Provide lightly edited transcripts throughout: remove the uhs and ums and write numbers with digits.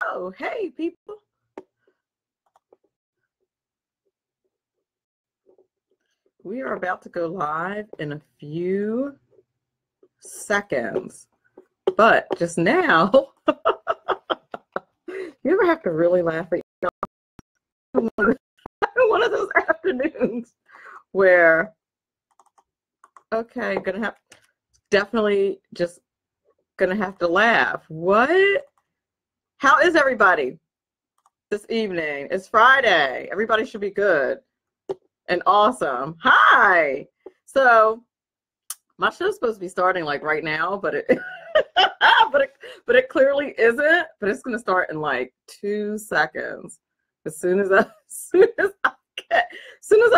Oh, hey, people. We are about to go live in a few seconds. But just now, you ever have to really laugh at one of those afternoons where, okay, definitely just gonna have to laugh. What? How is everybody this evening? It's Friday. Everybody should be good and awesome. Hi. So my show's supposed to be starting like right now, but it but it clearly isn't. But it's gonna start in like 2 seconds. As soon as I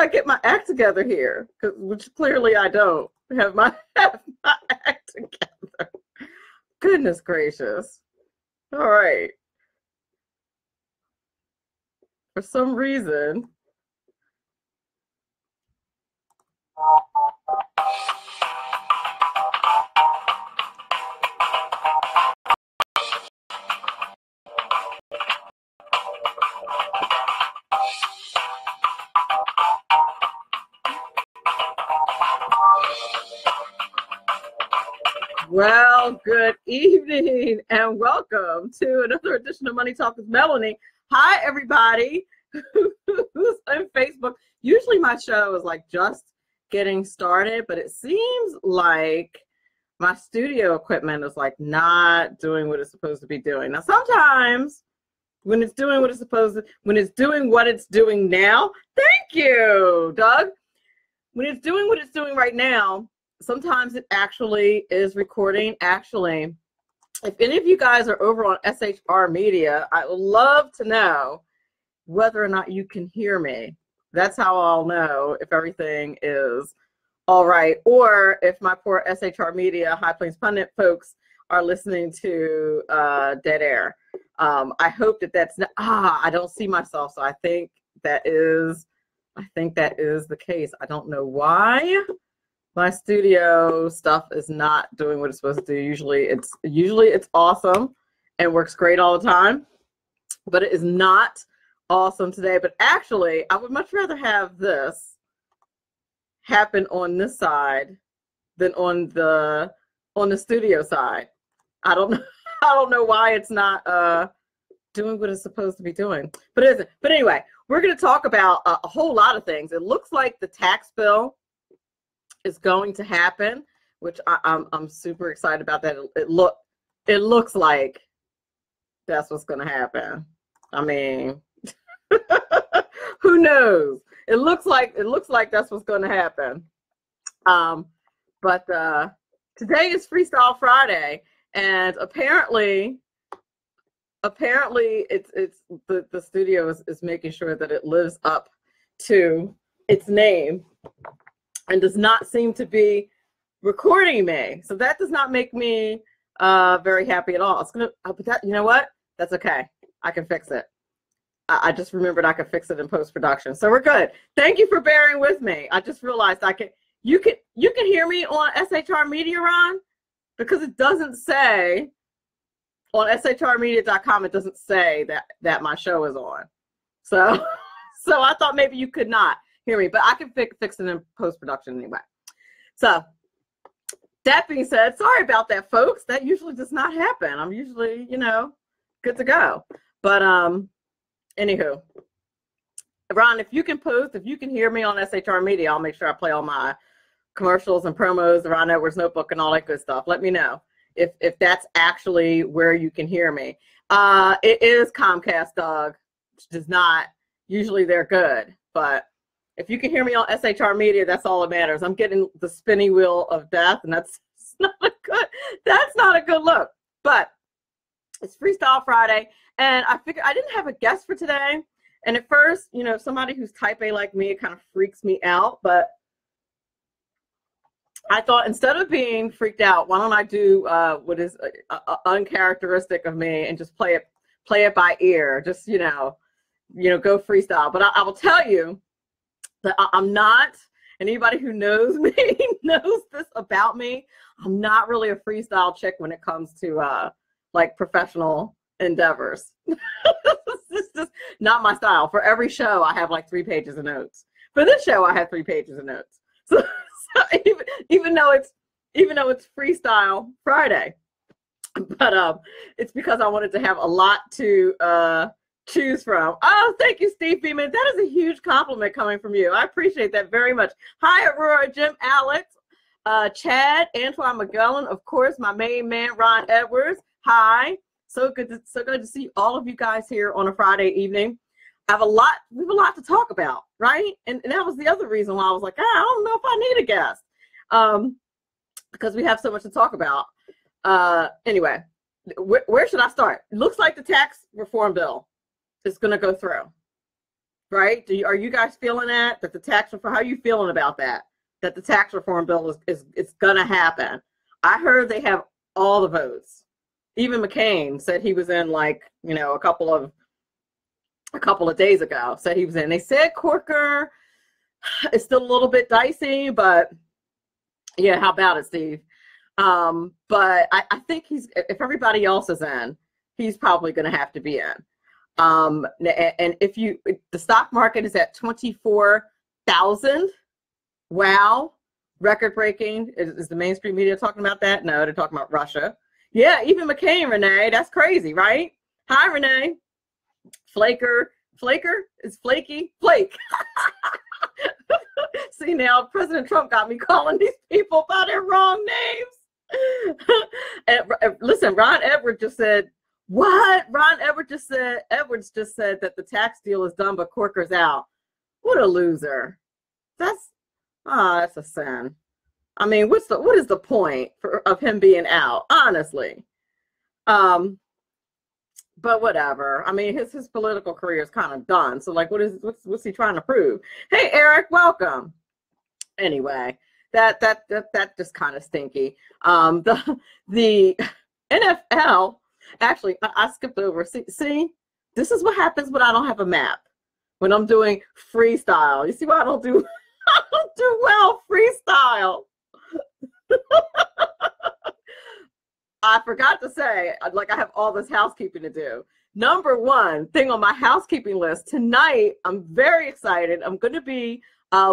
get my act together here, which clearly I don't have my act together. Goodness gracious. All right. For some reason. Well, good evening and welcome to another edition of Money Talk with Melanie. Hi, everybody who's on Facebook. Usually my show is like just getting started, but it seems like my studio equipment is like not doing what it's supposed to be doing. Now, sometimes when it's doing what it's doing what it's doing now, thank you, Doug. When it's doing what it's doing right now, sometimes it actually is recording. Actually, if any of you guys are over on SHR Media, I would love to know whether or not you can hear me. That's how I'll know if everything is all right, or if my poor SHR Media High Plains Pundit folks are listening to dead air. I hope that's not, I don't see myself, so I think that is the case. I don't know why my studio stuff is not doing what it's supposed to do. Usually it's awesome and works great all the time, but it is not awesome today. But actually, I would much rather have this happen on this side than on the studio side. I don't know why it's not doing what it's supposed to be doing, but it isn't. But anyway, we're going to talk about a whole lot of things. It looks like the tax bill is going to happen, which I'm super excited about that. It looks like that's what's going to happen. I mean, who knows? It looks like that's what's going to happen. But today is Freestyle Friday, and apparently it's the studio is making sure that it lives up to its name and does not seem to be recording me. So that does not make me very happy at all. It's gonna, but that, you know what? That's okay. I can fix it. I just remembered I could fix it in post-production. So we're good. Thank you for bearing with me. I just realized you can hear me on SHR Media, Ron, because it doesn't say on shrmedia.com, it doesn't say that my show is on. So I thought maybe you could not hear me, but I can fix it in post-production anyway. So that being said, sorry about that, folks. That usually does not happen. I'm usually, good to go. But anywho, Ron, if you can hear me on SHR Media, I'll make sure I play all my commercials and promos, the Ron Edwards Notebook and all that good stuff. Let me know if that's actually where you can hear me. It is Comcast, Doug, which does not, usually they're good, but if you can hear me on SHR Media, that's all that matters. I'm getting the spinny wheel of death, and that's not a good look. But it's Freestyle Friday, and I figured I didn't have a guest for today. And at first, somebody who's type A like me, it kind of freaks me out. But I thought instead of being freaked out, why don't I do what is uncharacteristic of me and just play it by ear, just go freestyle. But I will tell you that I'm not, and anybody who knows me knows this about me, I'm not really a freestyle chick when it comes to like professional endeavors. This is just not my style. For every show, I have like 3 pages of notes. For this show, I have 3 pages of notes. So even though it's Freestyle Friday, but it's because I wanted to have a lot to choose from. Oh, thank you, Steve Beeman. That is a huge compliment coming from you. I appreciate that very much. Hi, Aurora, Jim, Alex, Chad, Antoine McGullen, of course, my main man, Ron Edwards. Hi. So good to see all of you guys here on a Friday evening. We have a lot to talk about, right? And that was the other reason why I was like, I don't know if I need a guest, because we have so much to talk about. Anyway, where should I start? It looks like the tax reform bill is going to go through, right? Are you guys feeling that the tax reform? How are you feeling about that? That the tax reform bill is going to happen? I heard they have all the votes. Even McCain said he was in, like, you know, a couple of days ago, said he was in. They said Corker is still a little bit dicey, but yeah, how about it, Steve? But I think if everybody else is in, he's probably going to have to be in. And the stock market is at 24,000. Wow. Record breaking. Is the mainstream media talking about that? No, they're talking about Russia. Yeah, even McCain, Renee. That's crazy, right? Hi, Renee. Flaker is flaky. Flake. See, now President Trump got me calling these people by their wrong names. And listen, Ron Edwards just said, what? Edwards just said that the tax deal is done, but Corker's out. What a loser. That's a sin. I mean, what is the point of him being out, honestly? But whatever. I mean, his political career is kind of done. So, like, what's he trying to prove? Hey, Eric, welcome. Anyway, that just kind of stinky. The NFL, actually, I skipped over. See, this is what happens when I don't have a map. When I'm doing freestyle. You see why I don't do well freestyle. I forgot to say, like, I have all this housekeeping to do. Number one thing on my housekeeping list tonight, I'm very excited. I'm going to be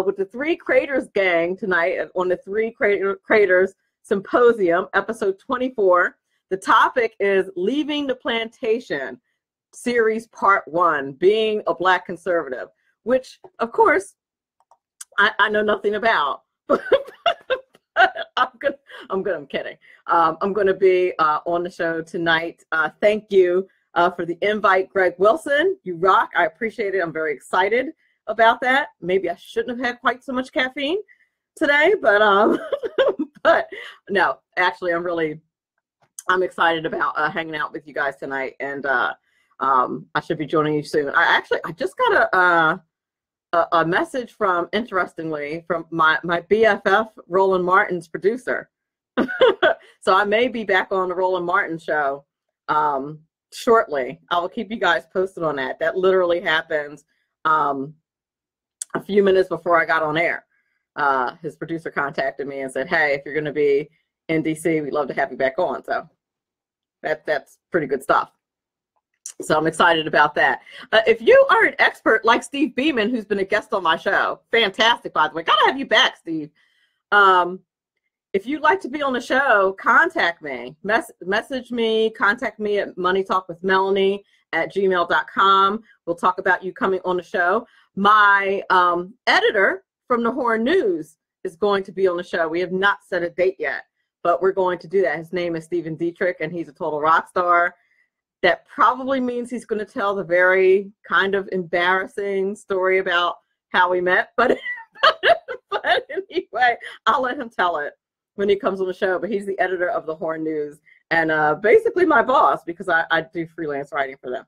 with the 3 Creators gang tonight on the 3 Creators Symposium, episode 24. The topic is Leaving the Plantation, series part 1, being a Black conservative, which, of course, I know nothing about. I'm kidding. I'm going to be on the show tonight. Thank you for the invite, Greg Wilson. You rock. I appreciate it. I'm very excited about that. Maybe I shouldn't have had quite so much caffeine today, but but no, actually, I'm excited about hanging out with you guys tonight, and I should be joining you soon. I just got a message from my BFF, Roland Martin's producer. So I may be back on the Roland Martin show shortly. I will keep you guys posted on that. That literally happened a few minutes before I got on air. His producer contacted me and said, hey, if you're going to be in DC, we'd love to have you back on. So that's pretty good stuff. So I'm excited about that. If you are an expert like Steve Beeman, who's been a guest on my show, fantastic, by the way. Gotta have you back, Steve. If you'd like to be on the show, contact me. Message me, contact me at moneytalkwithmelanie@gmail.com. We'll talk about you coming on the show. My editor from the Horn News is going to be on the show. We have not set a date yet, but we're going to do that. His name is Stephen Dietrich, and he's a total rock star. That probably means he's going to tell the very kind of embarrassing story about how we met. But anyway, I'll let him tell it when he comes on the show. But he's the editor of the Horn News and basically my boss, because I do freelance writing for them.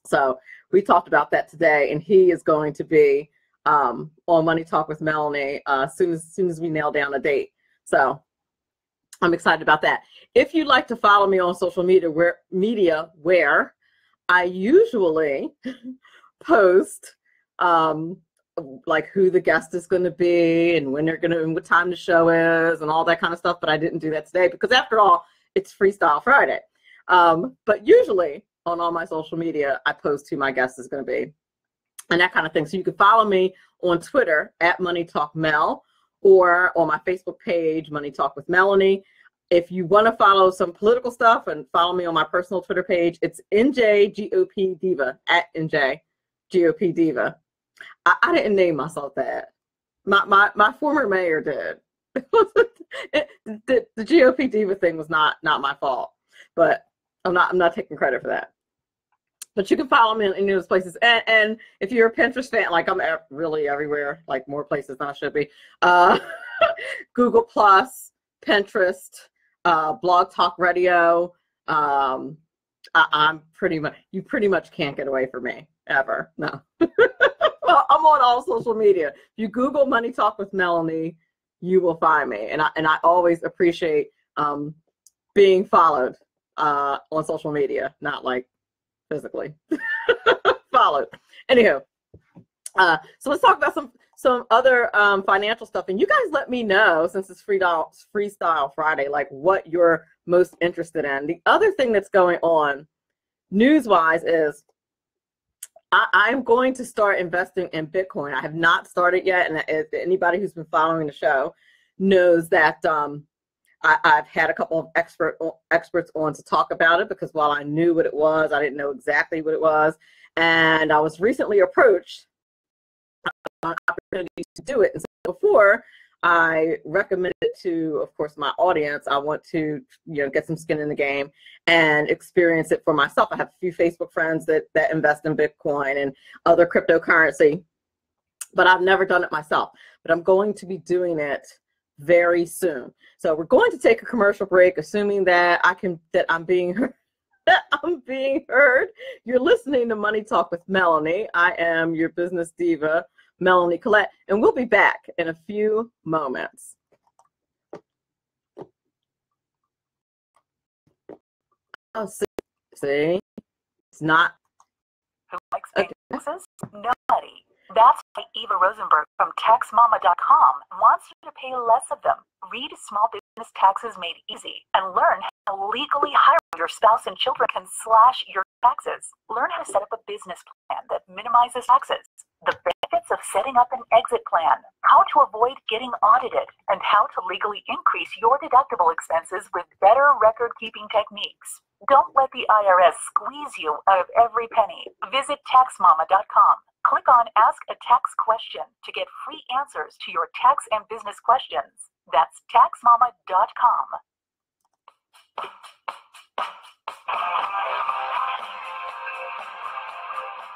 So we talked about that today, and he is going to be on Money Talk with Melanie as soon as we nail down a date. So I'm excited about that. If you'd like to follow me on social media where I usually post like who the guest is going to be and what time the show is and all that kind of stuff, but I didn't do that today because after all, it's Freestyle Friday. But usually on all my social media, I post who my guest is going to be and that kind of thing. So you can follow me on Twitter at MoneyTalkMel or on my Facebook page, Money Talk with Melanie. If you want to follow some political stuff and follow me on my personal Twitter page, it's NJGOP Diva, at NJGOP Diva. I didn't name myself that. My former mayor did. The GOP Diva thing was not my fault, but I'm not taking credit for that. But you can follow me in those places. And if you're a Pinterest fan, like I'm really everywhere, like more places than I should be. Google Plus, Pinterest, Blog Talk Radio. I'm pretty much, you pretty much can't get away from me ever. No. Well, I'm on all social media. If you Google Money Talk with Melanie, you will find me. And I always appreciate being followed on social media, not like physically followed. Anywho, so let's talk about some other financial stuff. And you guys let me know, since it's Freestyle Friday, like what you're most interested in. The other thing that's going on news-wise is I'm going to start investing in Bitcoin. I have not started yet, and anybody who's been following the show knows that I've had a couple of experts on to talk about it, because while I knew what it was, I didn't know exactly what it was. And I was recently approached on opportunities to do it. And so before I recommended it to, of course, my audience, I want to, get some skin in the game and experience it for myself. I have a few Facebook friends that invest in Bitcoin and other cryptocurrency, but I've never done it myself. But I'm going to be doing it very soon. So we're going to take a commercial break, assuming that I'm being heard. You're listening to Money Talk with Melanie. I am your business diva, Melanie Collette, and we'll be back in a few moments. Oh, see, it's not. Who likes big taxes? Nobody. That's why Eva Rosenberg from TaxMama.com wants you to pay less of them. Read Small Business Taxes Made Easy and learn how legally hiring your spouse and children can slash your taxes. Learn how to set up a business plan that minimizes taxes, the benefits of setting up an exit plan, how to avoid getting audited, and how to legally increase your deductible expenses with better record-keeping techniques. Don't let the IRS squeeze you out of every penny. Visit TaxMama.com. Click on Ask a Tax Question to get free answers to your tax and business questions. That's TaxMama.com.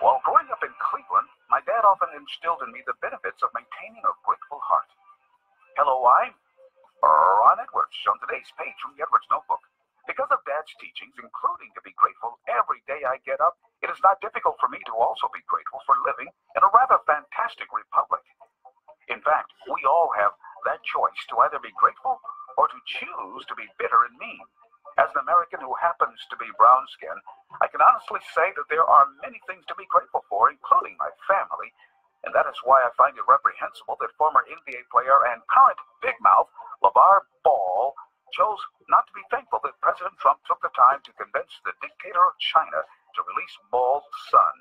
While growing up in Cleveland, my dad often instilled in me the benefits of maintaining a grateful heart. Hello, I'm Ron Edwards on today's page from the Edwards Notebook. Because of Dad's teachings, including to be grateful every day I get up, it is not difficult for me to also be grateful for living in a rather fantastic republic. In fact, we all have that choice to either be grateful or to choose to be bitter and mean. As an American who happens to be brown-skinned, I can honestly say that there are many things to be grateful for, including my family, and that is why I find it reprehensible that former NBA player and current big mouth LeVar Ball chose not to be thankful that President Trump took the time to convince the dictator of China to release Ball's son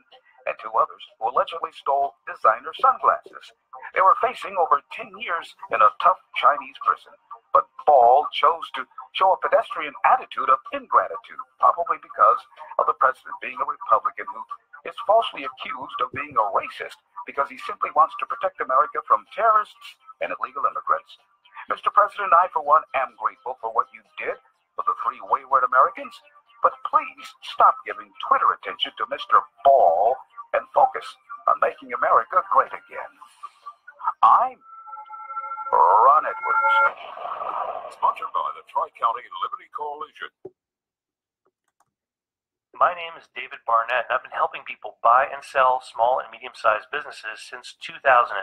and two others who allegedly stole designer sunglasses. They were facing over 10 years in a tough Chinese prison, but Ball chose to show a pedestrian attitude of ingratitude, probably because of the president being a Republican who is falsely accused of being a racist because he simply wants to protect America from terrorists and illegal immigrants. Mr. President, I, for one, am grateful for what you did for the three wayward Americans, but please stop giving Twitter attention to Mr. Ball and focus on making America great again. I'm Ron Edwards. Sponsored by the Tri-County Liberty Coalition. My name is David Barnett, and I've been helping people buy and sell small and medium-sized businesses since 2008.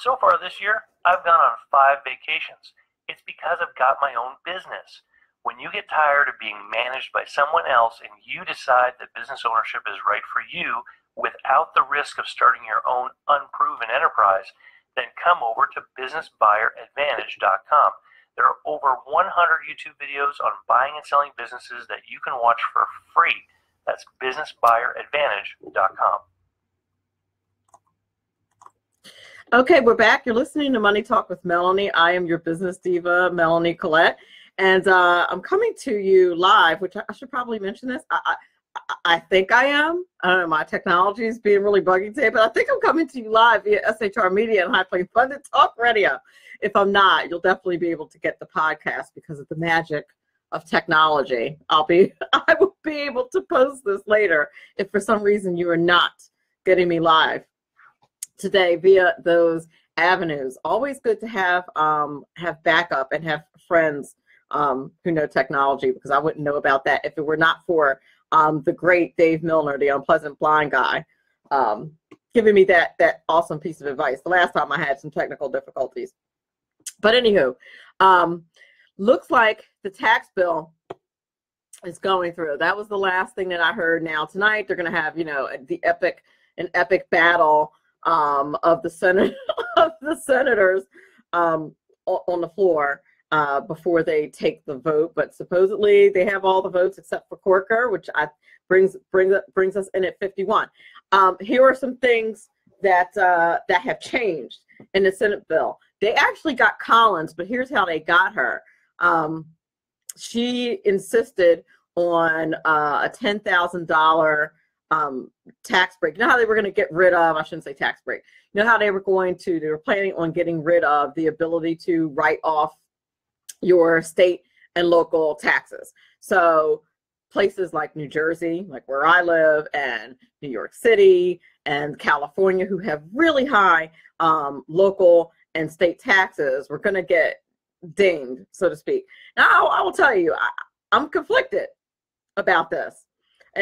So far this year, I've gone on 5 vacations. It's because I've got my own business. When you get tired of being managed by someone else and you decide that business ownership is right for you without the risk of starting your own unproven enterprise, then come over to businessbuyeradvantage.com. There are over 100 YouTube videos on buying and selling businesses that you can watch for free. That's businessbuyeradvantage.com. Okay, we're back. You're listening to Money Talk with Melanie. I am your business diva, Melanie Collette, and I'm coming to you live, which I should probably mention this. I think I am. I don't know, my technology is being really buggy today, but I think I'm coming to you live via SHR Media and High Plains Funded Talk Radio. If I'm not, you'll definitely be able to get the podcast because of the magic of technology. I will be able to post this later if for some reason you are not getting me live today via those avenues. Always good to have backup and have friends who know technology, because I wouldn't know about that if it were not for the great Dave Milner, the unpleasant blind guy, giving me that awesome piece of advice the last time I had some technical difficulties. But anywho, looks like the tax bill is going through. That was the last thing that I heard. Now tonight they're going to have, an epic battle of the senators on the floor before they take the vote. But supposedly they have all the votes except for Corker, which brings us in at 51. Here are some things that have changed in the Senate bill. They actually got Collins, but here's how they got her. She insisted on a $10,000 tax break. You know how they were going to get rid of, I shouldn't say tax break. You know how they were planning on getting rid of the ability to write off your state and local taxes. So places like New Jersey, like where I live, and New York City and California, who have really high local and state taxes, were going to get dinged, so to speak. Now, I will tell you, I'm conflicted about this.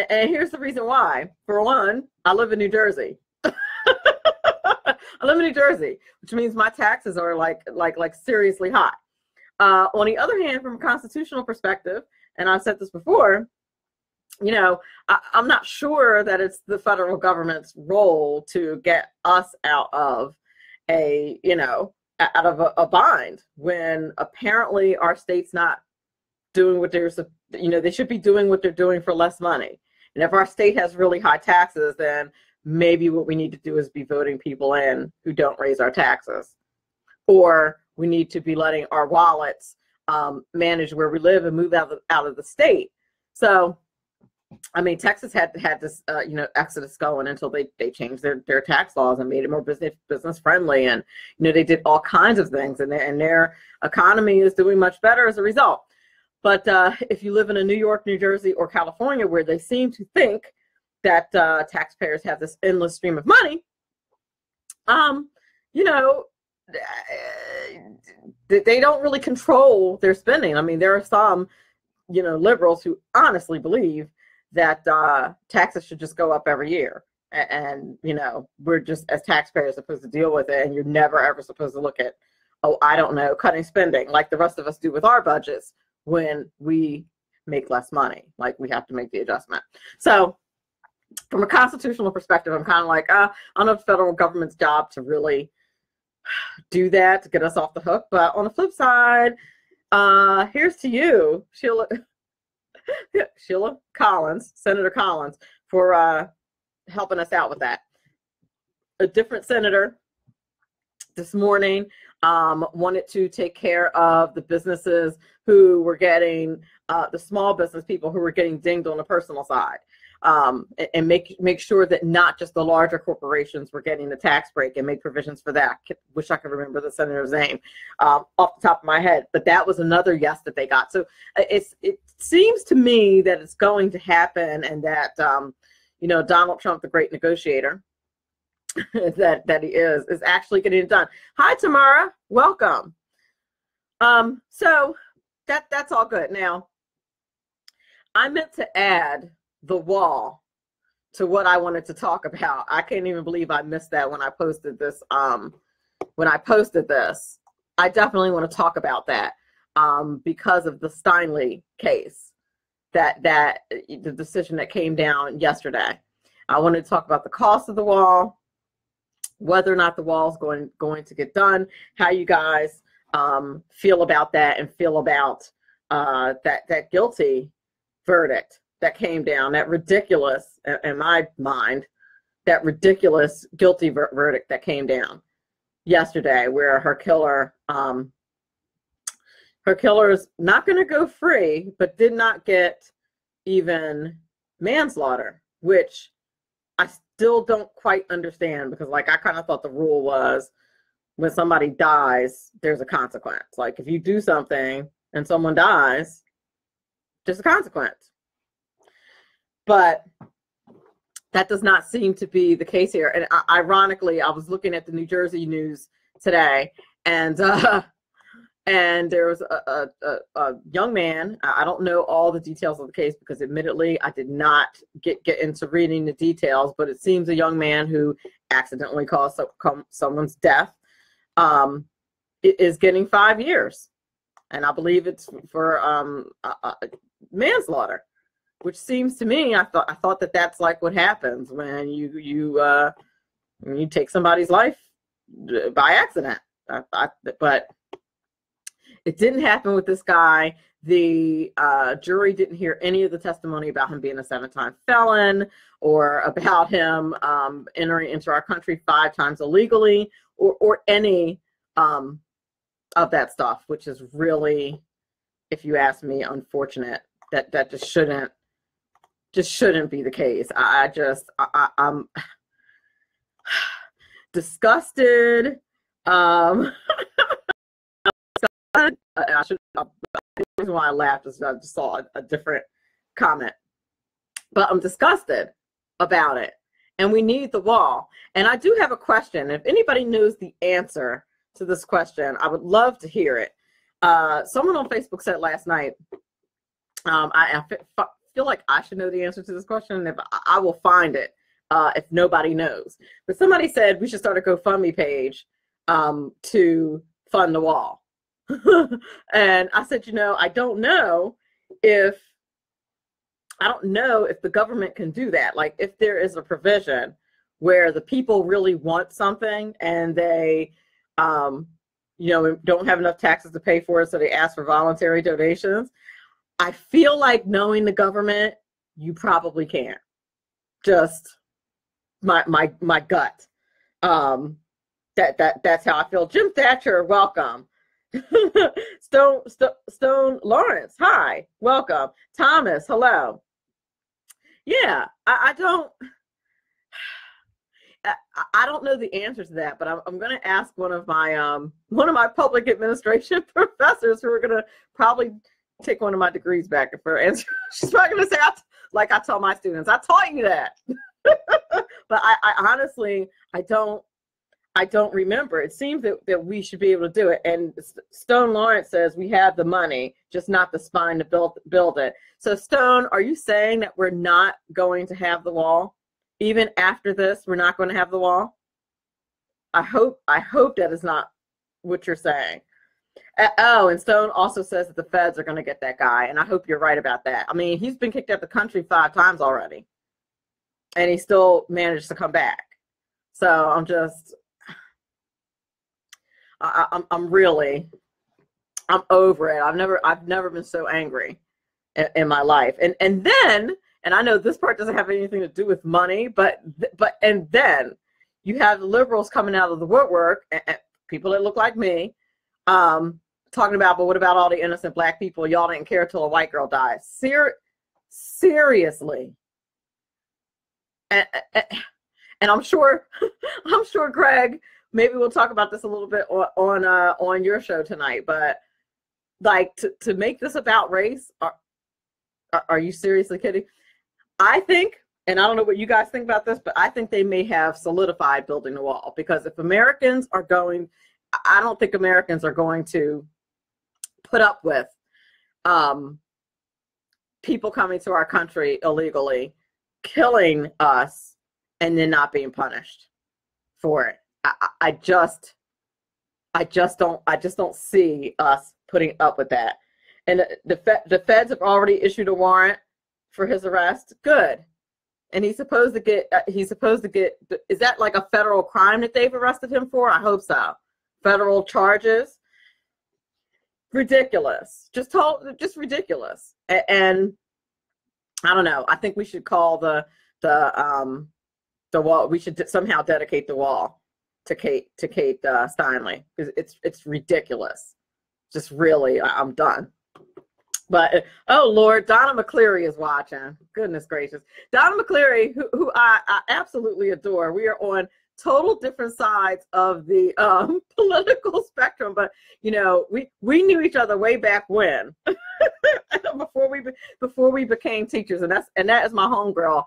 And here's the reason why. For one, I live in New Jersey. I live in New Jersey, which means my taxes are like seriously high. On the other hand, from a constitutional perspective, and I've said this before, I'm not sure that it's the federal government's role to get us out of a bind when apparently our state's not doing what they should be doing what they're doing for less money. And if our state has really high taxes, then maybe what we need to do is be voting people in who don't raise our taxes. Or we need to be letting our wallets manage where we live and move out of the state. So, I mean, Texas had this, exodus going until they changed their tax laws and made it more business friendly. And, they did all kinds of things, and their economy is doing much better as a result. But if you live in a New York, New Jersey, or California, where they seem to think that taxpayers have this endless stream of money, they don't really control their spending. I mean, there are some, liberals who honestly believe that taxes should just go up every year. And we're just, as taxpayers, supposed to deal with it. And you're never, ever supposed to look at, cutting spending like the rest of us do with our budgets when we make less money. Like, we have to make the adjustment. So from a constitutional perspective, I'm kind of like, I don't know if the federal government's job to really do that to get us off the hook. But on the flip side, here's to you, Sheila Collins, Senator Collins, for helping us out with that. A different senator this morning wanted to take care of the businesses who were getting, the small business people who were getting dinged on the personal side. And make sure that not just the larger corporations were getting the tax break, and make provisions for that. Wish I could remember the senator's name off the top of my head, but that was another yes that they got. So it seems to me that it's going to happen, and that Donald Trump, the great negotiator that he is actually getting it done. Hi, Tamara, welcome. So that's all good. Now, I meant to add the wall to what I wanted to talk about. I can't even believe I missed that when I posted this. I definitely want to talk about that because of the Steinle case, that the decision that came down yesterday. I wanted to talk about the cost of the wall, whether or not the wall is going to get done, how you guys feel about that, and feel about that guilty verdict that came down, that ridiculous, in my mind, that ridiculous guilty verdict that came down yesterday, where her killer's not going to go free, but did not get even manslaughter, which I still don't quite understand, because like I kind of thought the rule was when somebody dies, there's a consequence. Like if you do something and someone dies, there's a consequence. But that does not seem to be the case here. And ironically, I was looking at the New Jersey news today, and there was a young man. I don't know all the details of the case because admittedly I did not get into reading the details, but it seems a young man who accidentally caused someone's death is getting 5 years. And I believe it's for manslaughter, which seems to me, I thought that that's like what happens when you take somebody's life by accident. But it didn't happen with this guy. The jury didn't hear any of the testimony about him being a 7-time felon or about him entering into our country 5 times illegally or any of that stuff, which is really, if you ask me, unfortunate. That just shouldn't be the case. I'm disgusted. The reason why I laughed is I just saw a different comment, but I'm disgusted about it, and we need the wall. And I do have a question. If anybody knows the answer to this question, I would love to hear it. Someone on Facebook said last night, I feel like I should know the answer to this question. If I will find it if nobody knows. But somebody said we should start a GoFundMe page to fund the wall. And I said, I don't know if the government can do that. Like if there is a provision where the people really want something and they don't have enough taxes to pay for it, so they ask for voluntary donations. I feel like, knowing the government, you probably can't. Just my gut. That's how I feel. Jim Thatcher, welcome. Stone Lawrence, hi, welcome. Thomas, hello. Yeah, I don't know the answer to that, but I'm going to ask one of my public administration professors who are going to probably take one of my degrees back if her answer. She's probably going to say, like I tell my students, I taught you that. But I honestly, I don't remember. It seems that we should be able to do it. And Stone Lawrence says we have the money, just not the spine to build it. So Stone, are you saying that we're not going to have the wall? Even after this, we're not going to have the wall? I hope that is not what you're saying. Oh, and Stone also says that the feds are going to get that guy, and I hope you're right about that. I mean, he's been kicked out of the country 5 times already, and he still managed to come back. So I'm just, I'm over it. I've never been so angry in my life. And then, and I know this part doesn't have anything to do with money, but then you have the liberals coming out of the woodwork, and people that look like me, talking about, but what about all the innocent black people? Y'all didn't care till a white girl died. Seriously. And I'm sure Greg, maybe we'll talk about this a little bit on your show tonight, but like to make this about race, are you seriously kidding? I think, and I don't know what you guys think about this, but I think they may have solidified building the wall, because if Americans are going, I don't think Americans are going to put up with people coming to our country illegally, killing us, and then not being punished for it. I just don't see us putting up with that. And the feds have already issued a warrant for his arrest. Good. And he's supposed to get, is that like a federal crime that they've arrested him for? I hope so. Federal charges. Ridiculous. Just ridiculous. And I don't know. I think we should call the wall. We should somehow dedicate the wall to Kate Steinle, because it's ridiculous. Just really, I'm done. But oh Lord, Donna McCleary is watching. Goodness gracious, Donna McCleary, who I absolutely adore. We are on total different sides of the political spectrum, but you know, we knew each other way back when, before we became teachers, and that is my homegirl.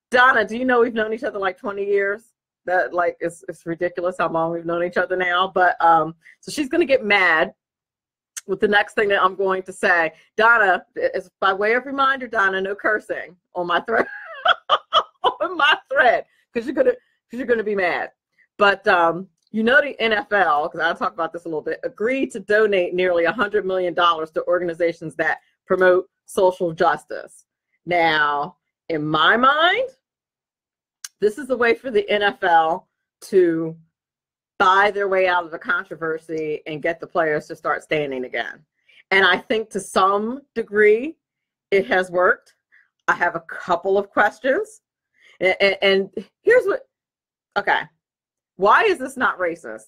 Donna, do you know we've known each other like 20 years? That like it's ridiculous how long we've known each other now. But so she's gonna get mad with the next thing that I'm going to say. Donna, is by way of reminder, Donna, no cursing on my thread. On my thread, because you're gonna be mad. But you know, the NFL, because I'll talk about this a little bit, agreed to donate nearly $100 million to organizations that promote social justice. Now, in my mind, this is the way for the NFL to buy their way out of the controversy and get the players to start standing again. And I think to some degree, it has worked. I have a couple of questions. And here's what, okay. Why is this not racist?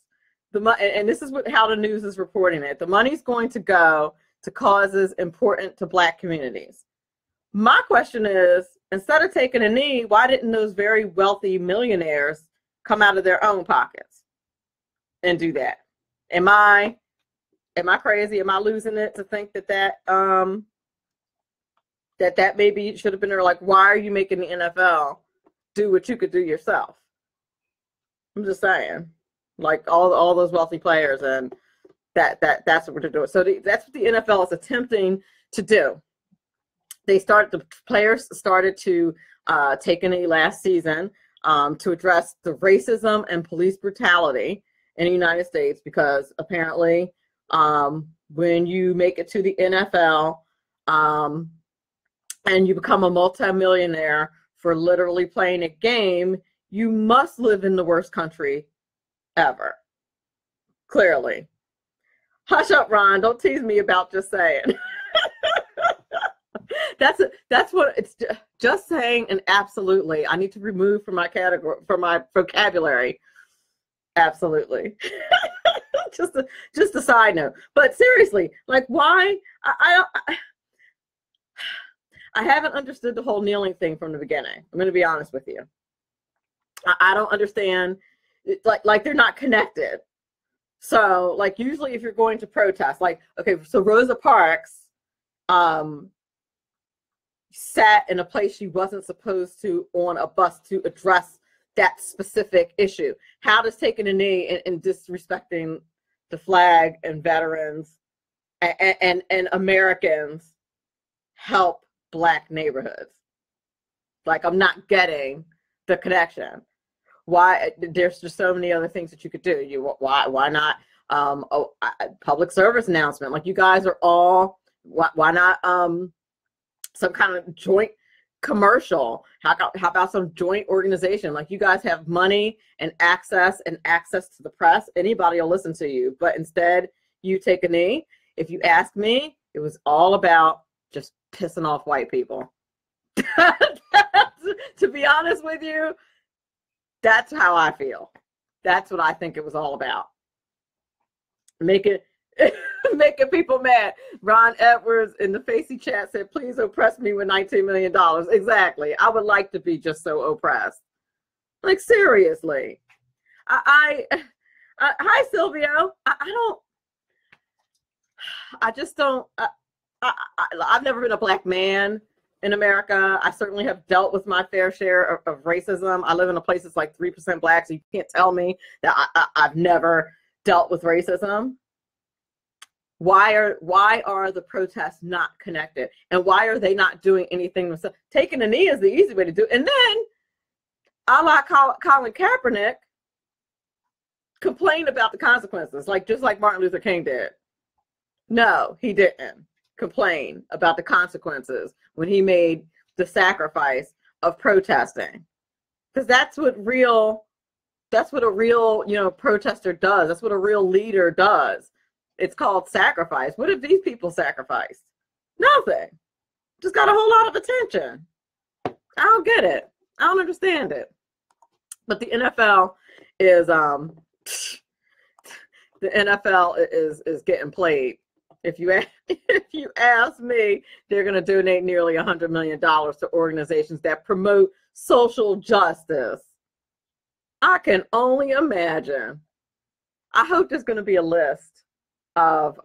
And this is how the news is reporting it. The money's going to go to causes important to Black communities. My question is, instead of taking a knee, why didn't those very wealthy millionaires come out of their own pockets and do that? Am I crazy? Am I losing it to think that maybe should have been there? Like, why are you making the NFL do what you could do yourself? I'm just saying, like all those wealthy players, and that's what we're doing. So that's what the NFL is attempting to do. The players started to take a knee last season to address the racism and police brutality in the United States, because apparently when you make it to the NFL and you become a multimillionaire for literally playing a game, you must live in the worst country ever. Clearly. Hush up, Ron. Don't tease me about just saying. That's what it's just saying, and absolutely. I need to remove from my category, from my vocabulary. Absolutely. just a side note. But seriously, like, why? I haven't understood the whole kneeling thing from the beginning. I'm going to be honest with you. I don't understand. Like they're not connected. So, like, usually if you're going to protest, like, okay, so Rosa Parks sat in a place she wasn't supposed to on a bus to address that specific issue. How does taking a knee and disrespecting the flag and veterans and Americans help Black neighborhoods? Like, I'm not getting the connection. Why? There's just so many other things that you could do. Why not public service announcement? Like, you guys are all, why not some kind of joint commercial? How about some joint organization? Like, you guys have money and access to the press. Anybody will listen to you. But instead, you take a knee. If you ask me, it was all about just pissing off white people. To be honest with you, that's how I feel. That's what I think it was all about. Making people mad. Ron Edwards in the Facey chat said, please oppress me with $19 million. Exactly. I would like to be just so oppressed. Like, seriously. Hi, Silvio. I've never been a Black man in America. I certainly have dealt with my fair share of racism. I live in a place that's like 3% Black, so you can't tell me that I've never dealt with racism. Why are the protests not connected? And why are they not doing anything themselves? Taking a knee is the easy way to do it. And then, a la Colin Kaepernick, complain about the consequences, just like Martin Luther King did. No, he didn't complain about the consequences when he made the sacrifice of protesting, because that's what a real protester does. That's what a real leader does. It's called sacrifice. What have these people sacrificed? Nothing. just got a whole lot of attention. I don't get it. I don't understand it. But the NFL is getting played. If you ask me, they're going to donate nearly $100 million to organizations that promote social justice. I can only imagine. I hope there's going to be a list of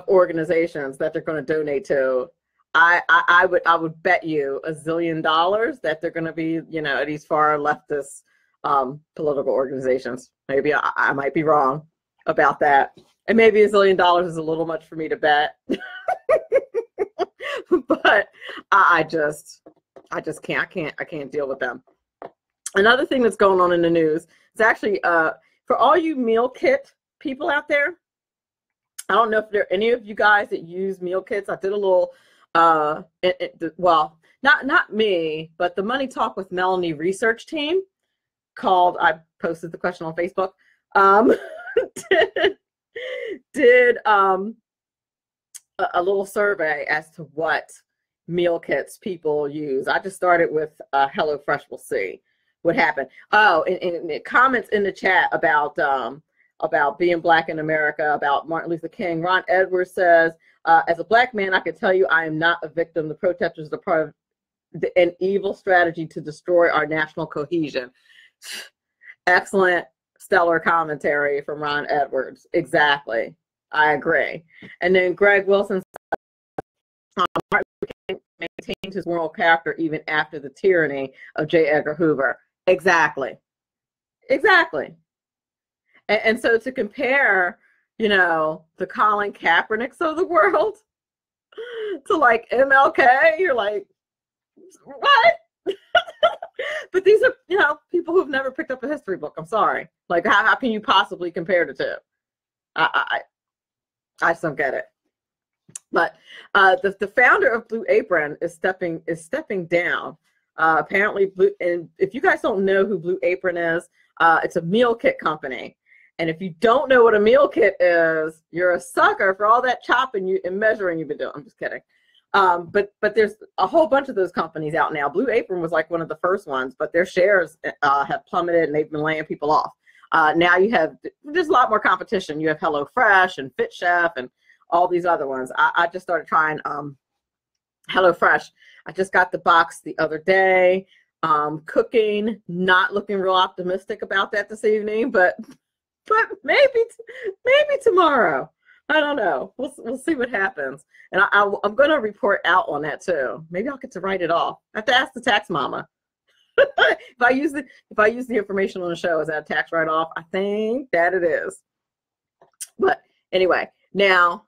organizations that they're going to donate to. I would bet you $1 zillion that they're going to be, these far leftist political organizations. Maybe I might be wrong about that, and maybe $1 zillion is a little much for me to bet. But I just can't. I can't deal with them. Another thing that's going on in the news is actually for all you meal kit people out there. I don't know if there are any of you guys that use meal kits. I did a little, well, not me, but the Money Talk with Melanie research team I posted the question on Facebook, did a little survey as to what meal kits people use. I just started with HelloFresh. We'll see what happened. Oh, and comments in the chat about being Black in America, about Martin Luther King. Ron Edwards says, as a Black man, I can tell you I am not a victim. The protesters are part of an evil strategy to destroy our national cohesion. Excellent, stellar commentary from Ron Edwards. Exactly. I agree. And then Greg Wilson says, Martin Luther King maintained his moral character even after the tyranny of J. Edgar Hoover. Exactly. Exactly. And so to compare, the Colin Kaepernicks of the world to like MLK, you're like, what? But these are, people who've never picked up a history book. I'm sorry. Like, how can you possibly compare the two? I just don't get it. But the founder of Blue Apron is stepping down. Apparently, and if you guys don't know who Blue Apron is, it's a meal kit company. And if you don't know what a meal kit is, you're a sucker for all that chopping and measuring you've been doing. I'm just kidding. But there's a whole bunch of those companies out now. Blue Apron was like one of the first ones, but their shares have plummeted and they've been laying people off. Now there's a lot more competition. You have HelloFresh and Fit Chef and all these other ones. I just started trying HelloFresh. I just got the box the other day. Cooking, not looking real optimistic about that this evening, but maybe tomorrow. I don't know. We'll see what happens. And I'm going to report out on that too. Maybe I'll get to write it off. I have to ask the tax mama. If I use the information on the show, is that a tax write-off? I think that it is. But anyway, now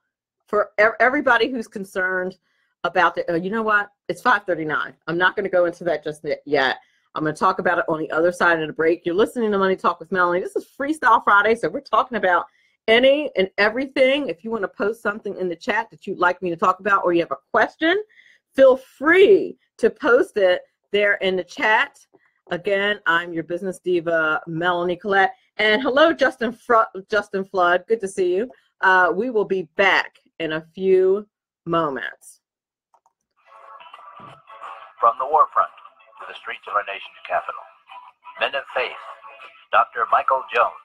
for everybody who's concerned about you know what? It's 5:39. I'm not going to go into that just yet. I'm going to talk about it on the other side of the break. You're listening to Money Talk with Melanie. This is Freestyle Friday, so we're talking about any and everything. If you want to post something in the chat that you'd like me to talk about, or you have a question, feel free to post it there in the chat. Again, I'm your business diva, Melanie Collette. And hello, Justin Flood. Good to see you. We will be back in a few moments. From the war front to the streets of our nation's capital, men of faith, Dr. Michael Jones,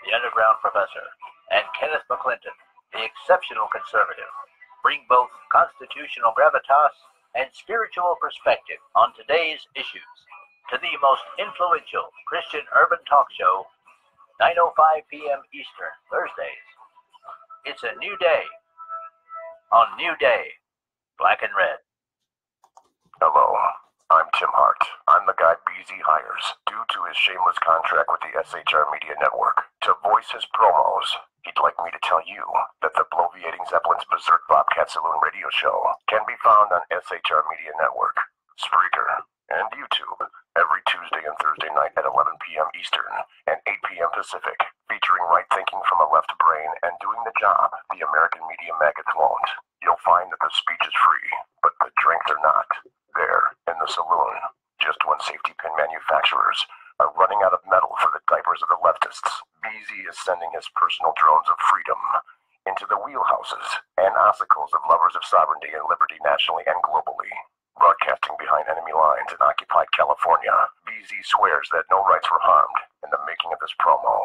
the underground professor, and Kenneth McClinton, the exceptional conservative, bring both constitutional gravitas and spiritual perspective on today's issues to the most influential Christian urban talk show, 9:05 p.m. Eastern, Thursdays. It's a new day on New Day, Black and Red. Hello, I'm Tim Hart. I'm the guy BZ hires due to his shameless contract with the SHR Media Network to voice his promos. He'd like me to tell you that the Bloviating Zeppelin's Berserk Bobcat Saloon radio show can be found on SHR Media Network, Spreaker, and YouTube every Tuesday and Thursday night at 11 p.m. Eastern and 8 p.m. Pacific, featuring right thinking from a left brain and doing the job the American media maggots won't. You'll find that the speech is free, but the drinks are not. There, in the saloon, just when safety pin manufacturers are running out of metal for the diapers of the leftists, BZ is sending his personal drones of freedom into the wheelhouses and obstacles of lovers of sovereignty and liberty nationally and globally. Broadcasting behind enemy lines in occupied California, BZ swears that no rights were harmed in the making of this promo.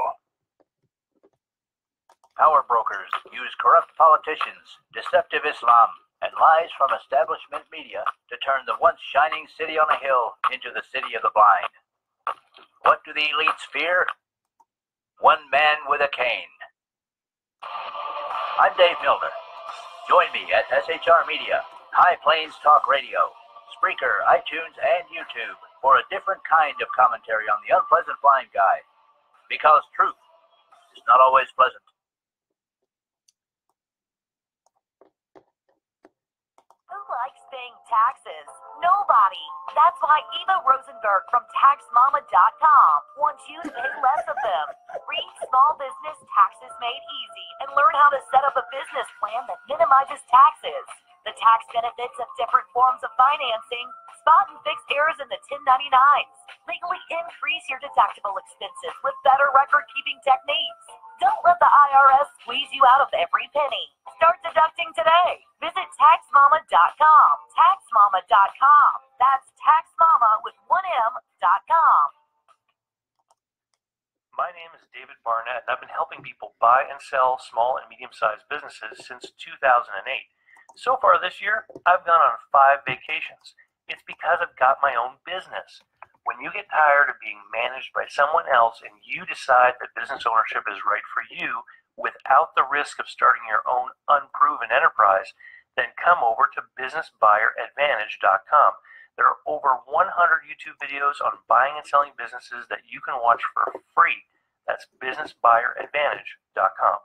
Power brokers use corrupt politicians, deceptive Islam, and lies from establishment media to turn the once shining city on a hill into the city of the blind. What do the elites fear? One man with a cane. I'm Dave Milner. Join me at SHR Media, High Plains Talk Radio, Spreaker, iTunes, and YouTube for a different kind of commentary on the unpleasant blind guy. Because truth is not always pleasant. Who likes paying taxes? Nobody. That's why Eva Rosenberg from TaxMama.com wants you to pay less of them. Read Small Business Taxes Made Easy and learn how to set up a business plan that minimizes taxes, the tax benefits of different forms of financing, spot and fix errors in the 1099s, legally increase your deductible expenses with better record-keeping techniques. Don't let the IRS squeeze you out of every penny. Start deducting today. Visit TaxMama.com. TaxMama.com. That's TaxMama with one M.com. My name is David Barnett, and I've been helping people buy and sell small and medium-sized businesses since 2008. So far this year, I've gone on 5 vacations. It's because I've got my own business. When you get tired of being managed by someone else and you decide that business ownership is right for you without the risk of starting your own unproven enterprise, then come over to businessbuyeradvantage.com. There are over 100 YouTube videos on buying and selling businesses that you can watch for free. That's businessbuyeradvantage.com.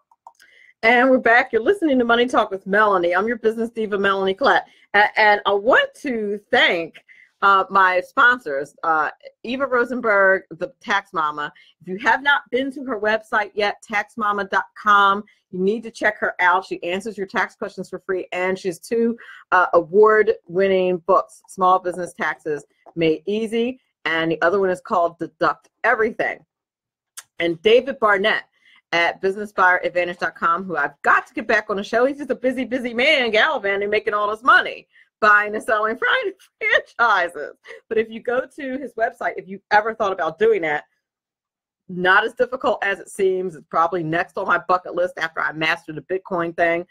And we're back. You're listening to Money Talk with Melanie. I'm your business diva, Melanie Klatt. And I want to thank my sponsors, Eva Rosenberg, the Tax Mama. If you have not been to her website yet, taxmama.com, you need to check her out. She answers your tax questions for free, and she has 2 award-winning books, Small Business Taxes Made Easy, and the other one is called Deduct Everything. And David Barnett at businessbuyeradvantage.com, who I've got to get back on the show. He's just a busy, busy man gallivanting, making all this money, buying and selling franchises. But if you go to his website, if you've ever thought about doing that, not as difficult as it seems. It's probably next on my bucket list after I master the Bitcoin thing.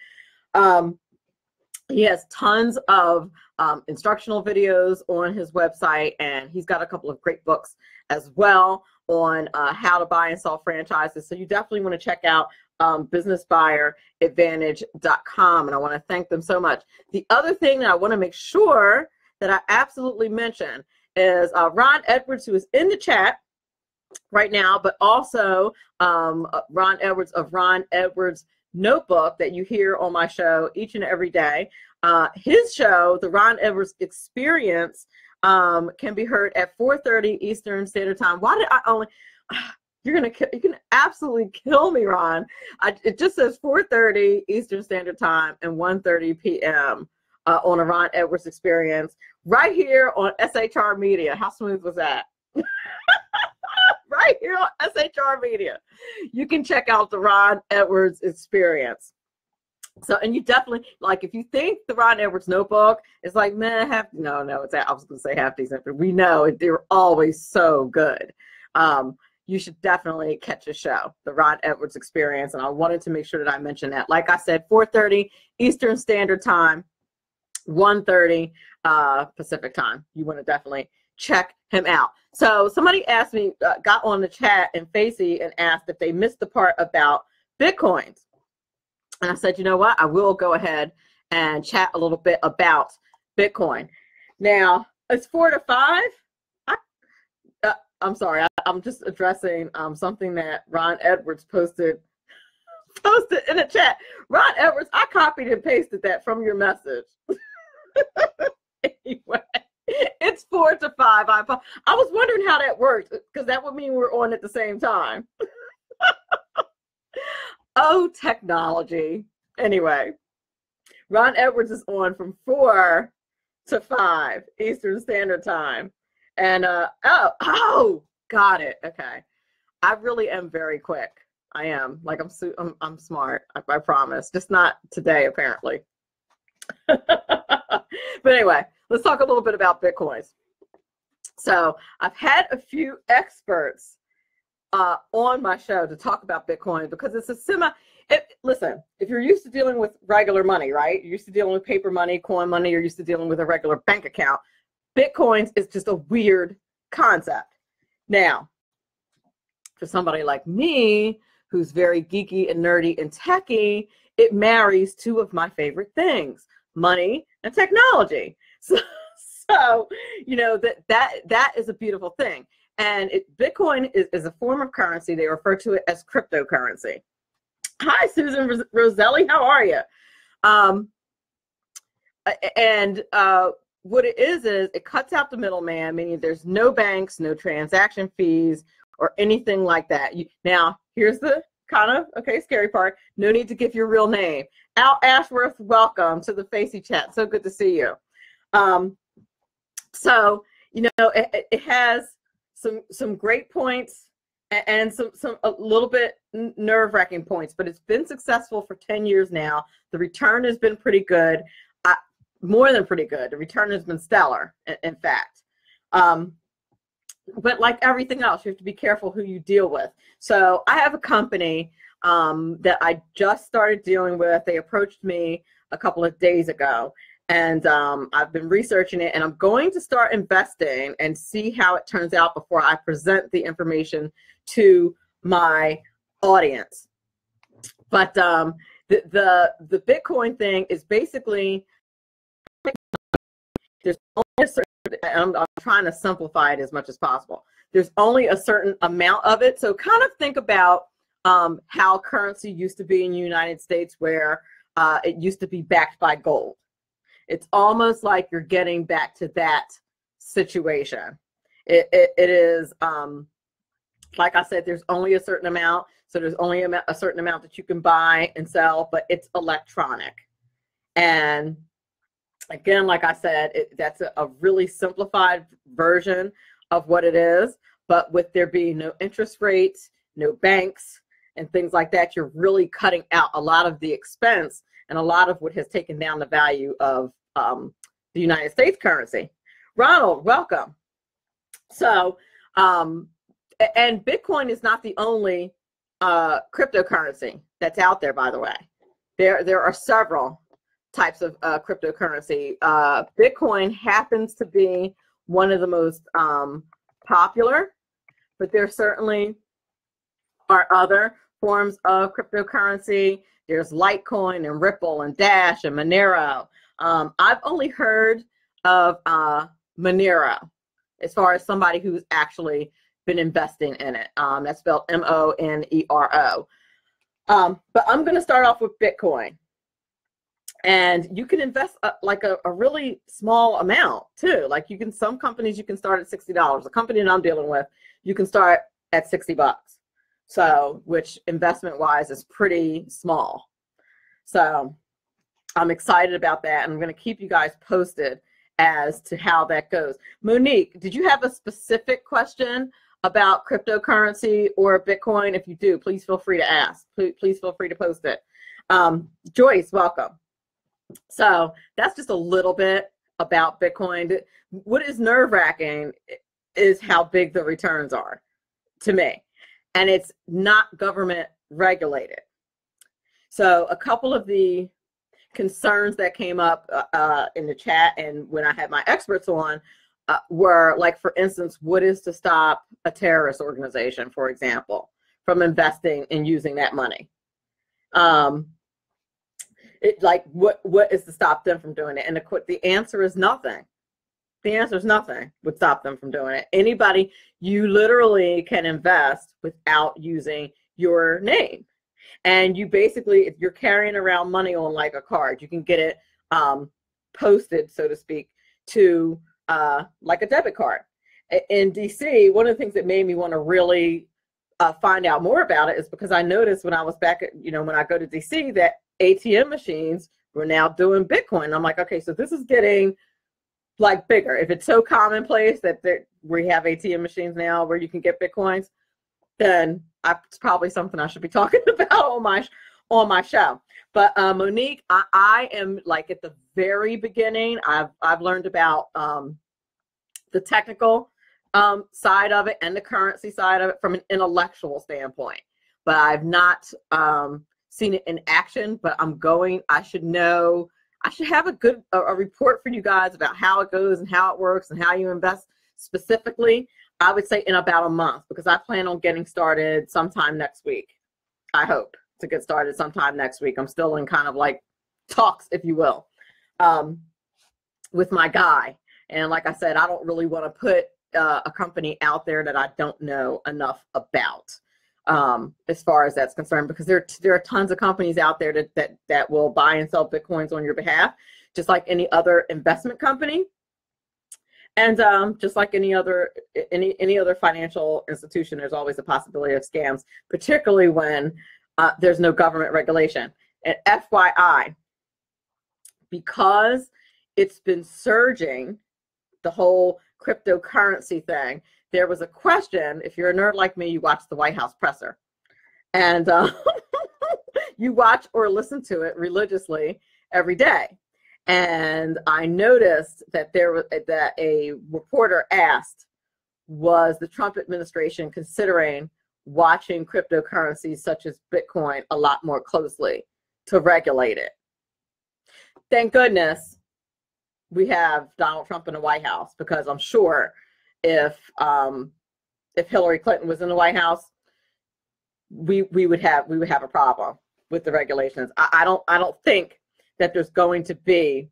He has tons of instructional videos on his website, and he's got a couple of great books as well on how to buy and sell franchises. So you definitely want to check out businessbuyeradvantage.com, and I want to thank them so much. The other thing that I want to make sure that I absolutely mention is Ron Edwards, who is in the chat right now, but also Ron Edwards of Ron Edwards Notebook that you hear on my show each and every day. His show, the Ron Edwards Experience, can be heard at 4:30 Eastern Standard Time. Why did I only... You're gonna absolutely kill me, Ron. It just says 4:30 Eastern Standard Time and 1:30 p.m. On a Ron Edwards Experience right here on SHR Media. How smooth was that? Right here on SHR Media. You can check out the Ron Edwards Experience. So, and you definitely, like, if you think the Ron Edwards Notebook is like, man, I was going to say half decent, but we know they're always so good. You should definitely catch a show, the Ron Edwards Experience, and I wanted to make sure that I mentioned that. Like I said, 4:30 Eastern Standard Time, 1:30 Pacific Time. You want to definitely check him out. So somebody asked me, got on the chat and Facey and asked if they missed the part about Bitcoins. And I said, you know what? I will go ahead and chat a little bit about Bitcoin. Now, it's 4 to 5. I'm sorry. I'm just addressing something that Ron Edwards posted in the chat. Ron Edwards, I copied and pasted that from your message. Anyway, it's 4 to 5. I was wondering how that worked, because that would mean we're on at the same time. Oh, technology. Anyway, Ron Edwards is on from 4 to 5 Eastern Standard Time. And, got it. Okay. I really am very quick. I am. Like I'm smart. I promise. Just not today, apparently. But anyway, let's talk a little bit about Bitcoins. So I've had a few experts on my show to talk about Bitcoin because it's a listen, if you're used to dealing with regular money, right? You're used to dealing with paper money, coin money, you're used to dealing with a regular bank account. Bitcoins is just a weird concept. Now, for somebody like me, who's very geeky and nerdy and techie, it marries two of my favorite things, money and technology. So you know, that is a beautiful thing. And Bitcoin is a form of currency. They refer to it as cryptocurrency. Hi, Susan Roselli. How are you? What it is it cuts out the middleman, meaning there's no banks, no transaction fees, or anything like that. Now, here's the scary part. No need to give your real name. Al Ashworth, welcome to the Facey Chat. So good to see you. So, you know, it has some great points and some a little bit nerve-wracking points, but it's been successful for 10 years now. The return has been pretty good, more than pretty good. The return has been stellar, in fact. But like everything else, you have to be careful who you deal with. So I have a company that I just started dealing with. They approached me a couple of days ago, and I've been researching it, and I'm going to start investing and see how it turns out before I present the information to my audience. But the Bitcoin thing is basically, there's only a certain, I'm trying to simplify it as much as possible. There's only a certain amount of it. So kind of think about how currency used to be in the United States, where it used to be backed by gold. It's almost like you're getting back to that situation. It is, like I said, there's only a certain amount. So there's only a certain amount that you can buy and sell, but it's electronic. And again, like I said, that's a really simplified version of what it is. But with there being no interest rates, no banks, and things like that, you're really cutting out a lot of the expense and a lot of what has taken down the value of the United States currency. Ronald, welcome. So, and Bitcoin is not the only cryptocurrency that's out there, by the way. There are several types of cryptocurrency. Bitcoin happens to be one of the most popular, but there certainly are other forms of cryptocurrency. There's Litecoin and Ripple and Dash and Monero. I've only heard of Monero as far as somebody who's actually been investing in it. That's spelled M-O-N-E-R-O. But I'm going to start off with Bitcoin. And you can invest like a really small amount too. Like some companies you can start at $60. The company that I'm dealing with, you can start at $60. So, which investment wise is pretty small. So I'm excited about that. And I'm going to keep you guys posted as to how that goes. Monique, did you have a specific question about cryptocurrency or Bitcoin? If you do, please feel free to ask. Please feel free to post it. Joyce, welcome. So that's just a little bit about Bitcoin. What is nerve-wracking is how big the returns are to me. And it's not government regulated. So a couple of the concerns that came up in the chat and when I had my experts on were, like, for instance, what is to stop a terrorist organization, for example, from investing and using that money? What is to stop them from doing it? And the answer is nothing. The answer is nothing would stop them from doing it. Anybody, you literally can invest without using your name. And you basically, if you're carrying around money on like a card, you can get it posted, so to speak, to like a debit card. In DC, one of the things that made me want to really find out more about it is because I noticed when I was back at, when I go to DC, that ATM machines were now doing Bitcoin. I'm like, okay, so this is getting like bigger. If it's so commonplace that we have ATM machines now where you can get Bitcoins, then it's probably something I should be talking about on my show. But Monique, I am like at the very beginning. I've learned about the technical side of it and the currency side of it from an intellectual standpoint. But I've not seen it in action. But I should know. I should have a report for you guys about how it goes and how it works and how you invest specifically. I would say in about a month, because I plan on getting started sometime next week. I hope to get started sometime next week. I'm still in kind of like talks, if you will, with my guy. And like I said, I don't really want to put a company out there that I don't know enough about, as far as that's concerned, because there are tons of companies out there that will buy and sell Bitcoins on your behalf, just like any other investment company. And just like any other financial institution, there's always a possibility of scams, particularly when there's no government regulation. And FYI, because it's been surging, the whole cryptocurrency thing, there was a question. If you're a nerd like me, you watch the White House presser. And you watch or listen to it religiously every day. And I noticed that that a reporter asked, was the Trump administration considering watching cryptocurrencies such as Bitcoin a lot more closely to regulate it? Thank goodness we have Donald Trump in the White House, because I'm sure if Hillary Clinton was in the White House, we would have a problem with the regulations. I don't think that there's going to be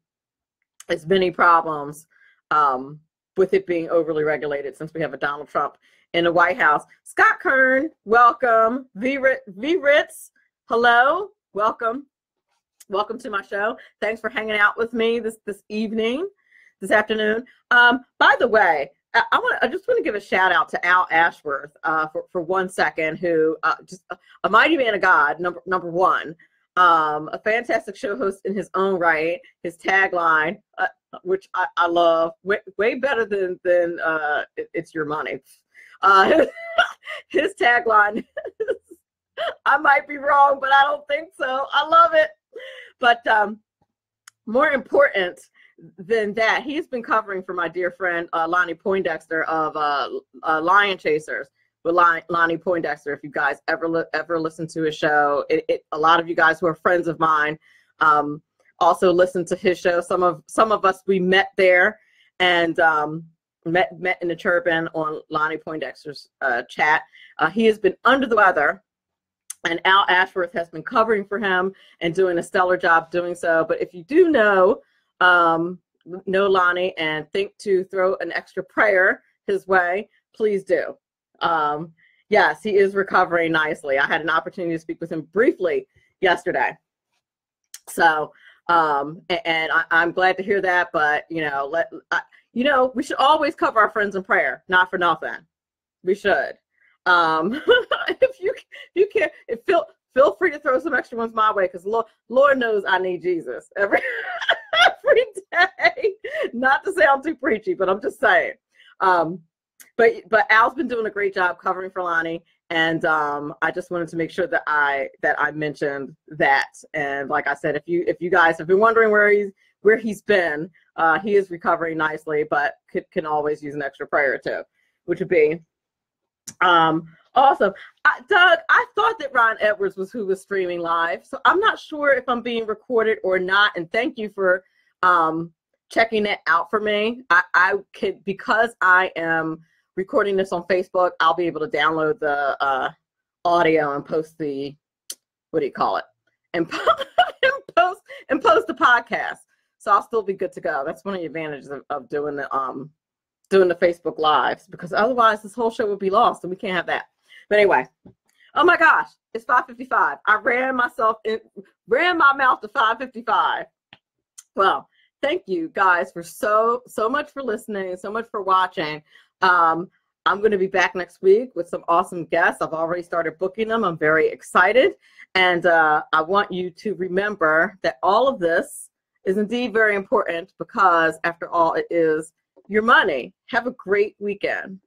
as many problems with it being overly regulated, since we have a Donald Trump in the White House. Scott Kern, welcome. V Ritz, hello, welcome. Welcome to my show. Thanks for hanging out with me this afternoon. By the way, I just want to give a shout out to Al Ashworth for 1 second, who just a mighty man of God, number one, a fantastic show host in his own right. His tagline, which I love, way better than it's your money. His tagline, I might be wrong, but I don't think so. I love it. But more important than that, he's been covering for my dear friend Lonnie Poindexter of Lion Chasers with Lonnie Poindexter. If you guys ever listen to his show, a lot of you guys who are friends of mine also listen to his show. Some of us, we met there and met in the Turban on Lonnie Poindexter's chat. He has been under the weather, and Al Ashworth has been covering for him and doing a stellar job doing so. But if you do know Lonnie and think to throw an extra prayer his way, please do. Yes, he is recovering nicely. I had an opportunity to speak with him briefly yesterday. So, and I'm glad to hear that. But we should always cover our friends in prayer. Not for nothing, we should. If you can, feel free to throw some extra ones my way, because Lord knows I need Jesus every day. Not to sound too preachy, but I'm just saying. But Al's been doing a great job covering for Lonnie, and I just wanted to make sure that I mentioned that. And like I said, if you guys have been wondering where he's been, he is recovering nicely, but can always use an extra prayer too, which would be awesome. Doug, I thought that Ron Edwards was who was streaming live, so I'm not sure if I'm being recorded or not. And thank you for checking it out for me. I could, because I am recording this on Facebook, I'll be able to download the audio and post the, what do you call it, and post the podcast. So I'll still be good to go. That's one of the advantages of doing the Facebook Lives, because otherwise this whole show would be lost, and we can't have that. But anyway, oh my gosh, it's 5:55. I ran my mouth to 5:55. Well, thank you guys for so much for listening, so much for watching. I'm going to be back next week with some awesome guests. I've already started booking them. I'm very excited. And I want you to remember that all of this is indeed very important, because after all, it is your money. Have a great weekend.